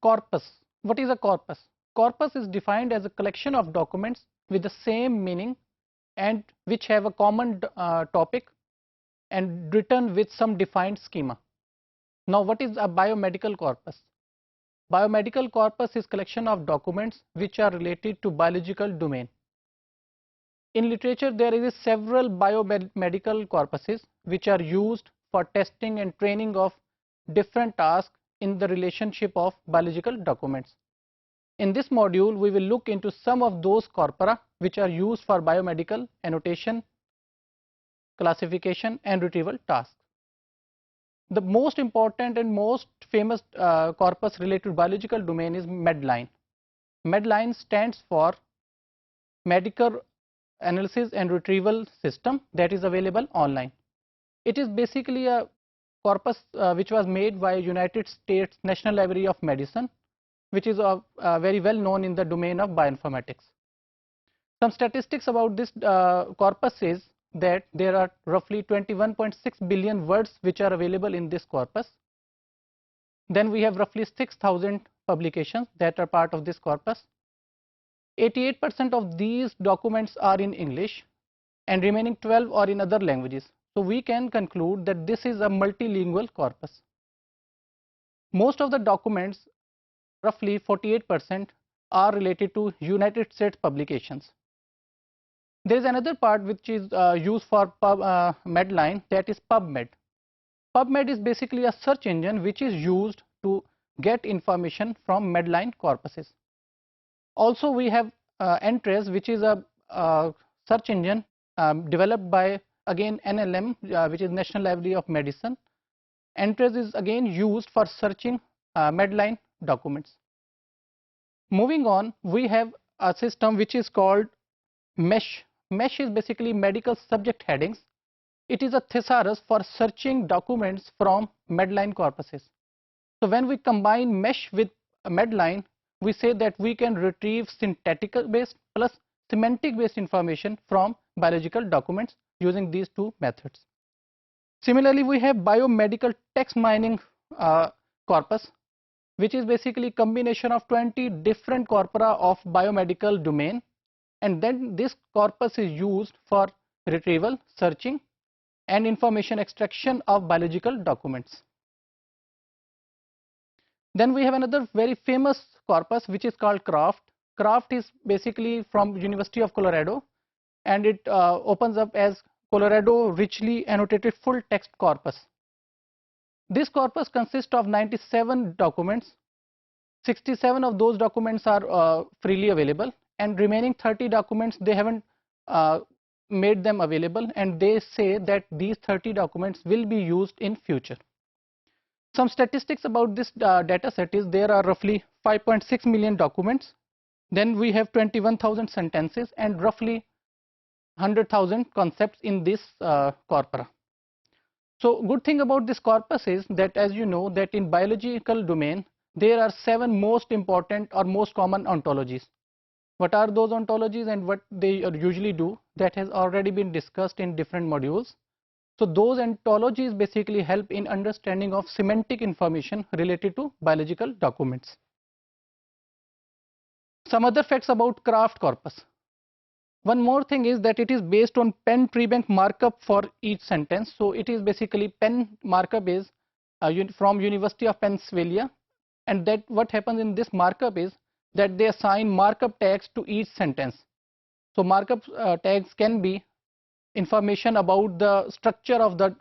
Corpus. What is a corpus? Corpus is defined as a collection of documents with the same meaning and which have a common topic and written with some defined schema. Now, what is a biomedical corpus? Biomedical corpus is collection of documents which are related to biological domain. In literature, there is several biomedical corpuses which are used for testing and training of different tasks in the relationship of biological documents. In this module, we will look into some of those corpora which are used for biomedical annotation, classification and retrieval tasks. The most important and most famous corpus related to biological domain is Medline. Medline stands for Medical Analysis and Retrieval System that is available online. It is basically a corpus which was made by United States National Library of Medicine, which is very well known in the domain of bioinformatics. Some statistics about this corpus is that there are roughly 21.6 billion words which are available in this corpus. Then we have roughly 6,000 publications that are part of this corpus. 88% of these documents are in English and remaining 12 are in other languages. So we can conclude that this is a multilingual corpus. Most of the documents, roughly 48%, are related to United States publications. There is another part which is used for Medline, that is PubMed. PubMed is basically a search engine which is used to get information from Medline corpuses. Also, we have Entrace, which is a search engine developed by again NLM, which is National Library of Medicine. Entrace is again used for searching Medline documents. Moving on, we have a system which is called MESH. MESH is basically medical subject headings. It is a thesaurus for searching documents from Medline corpuses. So when we combine MESH with Medline, we say that we can retrieve syntactic based plus semantic based information from biological documents using these two methods. Similarly, we have biomedical text mining corpus, which is basically combination of 20 different corpora of biomedical domain, and then this corpus is used for retrieval, searching and information extraction of biological documents. Then we have another very famous corpus which is called CRAFT. CRAFT is basically from University of Colorado, and it opens up as Colorado Richly Annotated Full Text Corpus. This corpus consists of 97 documents. 67 of those documents are freely available, and remaining 30 documents, they haven't made them available, and they say that these 30 documents will be used in future. Some statistics about this data set is there are roughly 5.6 million documents. Then we have 21,000 sentences and roughly 100,000 concepts in this corpora. So good thing about this corpus is that, as you know, that in biological domain there are 7 most important or most common ontologies. What are those ontologies and what they usually do, that has already been discussed in different modules. So those ontologies basically help in understanding of semantic information related to biological documents. Some other facts about CRAFT corpus. One more thing is that it is based on Penn Treebank markup for each sentence. So it is basically Penn markup is from University of Pennsylvania, and that what happens in this markup is that they assign markup tags to each sentence. So markup tags can be information about the structure of the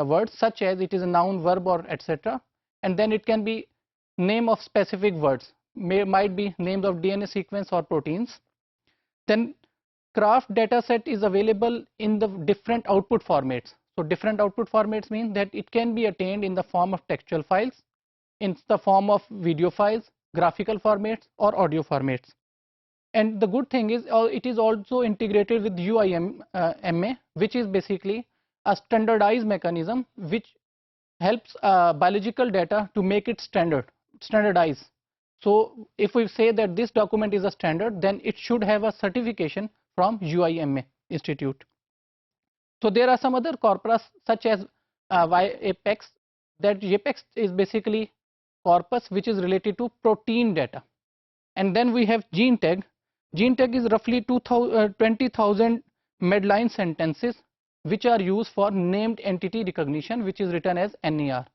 word, such as it is a noun, verb or etc. And then it can be name of specific words, might be names of DNA sequence or proteins. Then CRAFT dataset is available in the different output formats. So different output formats mean that it can be attained in the form of textual files, in the form of video files, graphical formats or audio formats. And the good thing is it is also integrated with UIMA, which is basically a standardized mechanism which helps biological data to make it standardized. So if we say that this document is a standard, then it should have a certification from UIMA Institute. So there are some other corpora such as YAPEX. That YAPEX is basically corpus which is related to protein data. And then we have gene tag. Gene tag is roughly 20,000 Medline sentences which are used for named entity recognition, which is written as NER.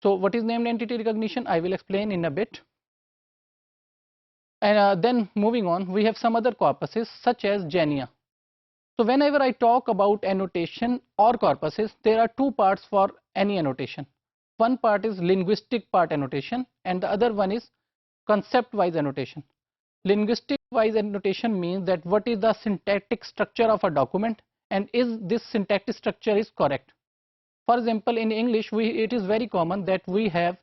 So what is named entity recognition? I will explain in a bit. And then moving on, we have some other corpuses such as Genia. So whenever I talk about annotation or corpuses, there are two parts for any annotation. One part is linguistic part annotation and the other one is concept wise annotation. Linguistic wise annotation means that what is the syntactic structure of a document and is this syntactic structure is correct. For example, in English, it is very common that we have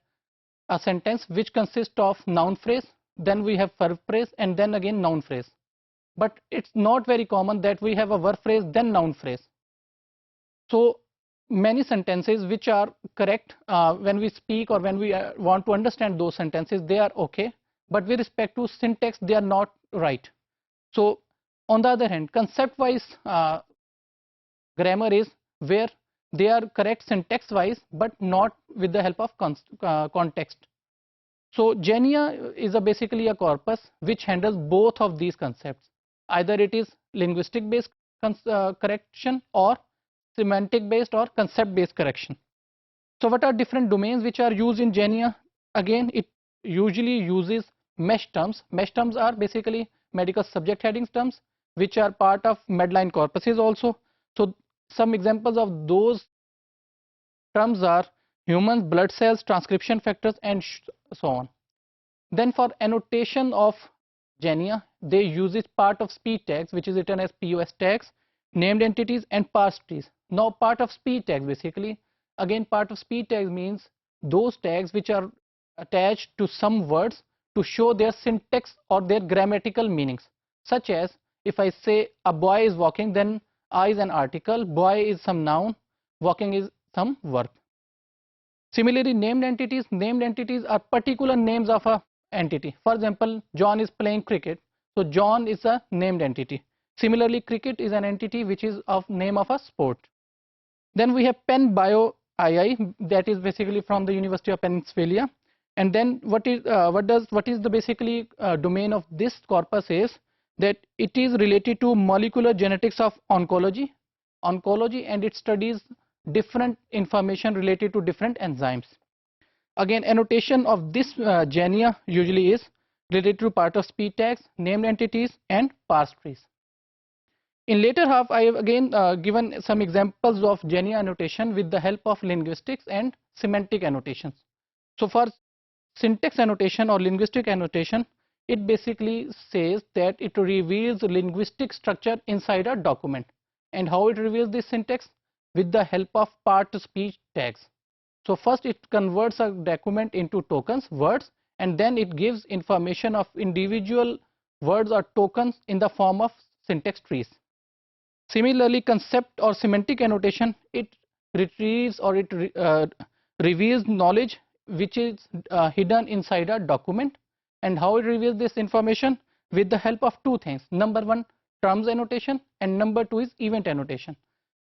a sentence which consists of noun phrase, then we have verb phrase, and then again noun phrase. But it's not very common that we have a verb phrase, then noun phrase. So many sentences which are correct when we speak or when we want to understand those sentences, they are okay. But with respect to syntax, they are not right. So on the other hand, concept wise grammar is where they are correct syntax wise but not with the help of context. So Genia is basically a corpus which handles both of these concepts. Either it is linguistic based correction or semantic based or concept based correction. So what are different domains which are used in Genia? Again, it usually uses mesh terms. Mesh terms are basically medical subject headings terms which are part of Medline corpuses also. So some examples of those terms are humans, blood cells, transcription factors, and so on. Then for annotation of Genia, they use part of speech tags which is written as POS tags, named entities, and parse trees. Now part of speech tags basically, again part of speech tags means those tags which are attached to some words to show their syntax or their grammatical meanings, such as if I say a boy is walking, then I is an article, boy is some noun, walking is some verb. Similarly, named entities are particular names of a entity. For example, John is playing cricket, so John is a named entity. Similarly, cricket is an entity which is of name of a sport. Then we have Penn Bio II, that is basically from the University of Pennsylvania. And then what is the basically domain of this corpus is that it is related to molecular genetics of oncology, and it studies different information related to different enzymes. Again, annotation of this Genia usually is related to part of speech tags, named entities, and parse trees. In later half, I have again given some examples of Genia annotation with the help of linguistics and semantic annotations. So for syntax annotation or linguistic annotation, it basically says that it reveals linguistic structure inside a document. And how it reveals this syntax? With the help of part speech tags. So first it converts a document into tokens, words, and then it gives information of individual words or tokens in the form of syntax trees. Similarly, concept or semantic annotation, it retrieves or it reveals knowledge which is hidden inside a document. And how it reveals this information? With the help of two things. Number one, terms annotation, and number two is event annotation.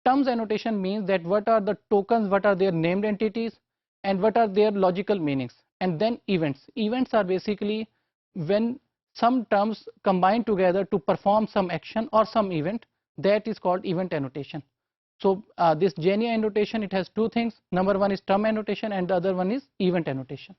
Terms annotation means that what are the tokens, what are their named entities, and what are their logical meanings. And then events. Events are basically when some terms combine together to perform some action or some event, that is called event annotation. So this Genia annotation, it has two things. Number one is term annotation and the other one is event annotation.